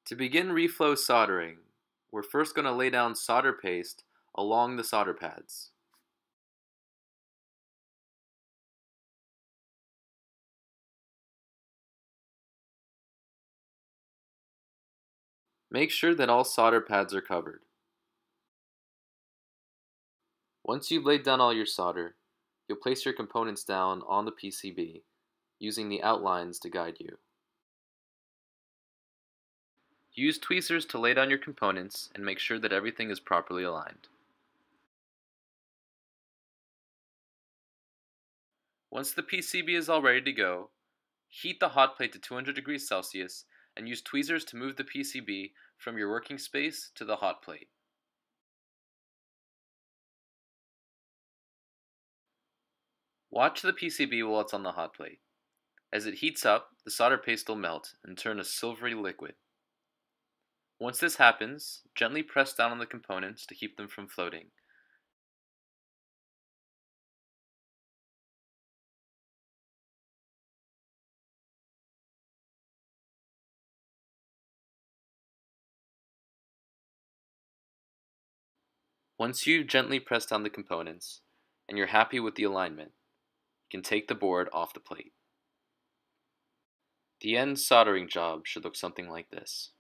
To begin reflow soldering, we're first going to lay down solder paste along the solder pads. Make sure that all solder pads are covered. Once you've laid down all your solder, you'll place your components down on the PCB using the outlines to guide you. Use tweezers to lay down your components and make sure that everything is properly aligned. Once the PCB is all ready to go, heat the hot plate to 200 degrees Celsius and use tweezers to move the PCB from your working space to the hot plate. Watch the PCB while it's on the hot plate. As it heats up, the solder paste will melt and turn a silvery liquid. Once this happens, gently press down on the components to keep them from floating. Once you gently press down the components, and you're happy with the alignment, you can take the board off the plate. The end soldering job should look something like this.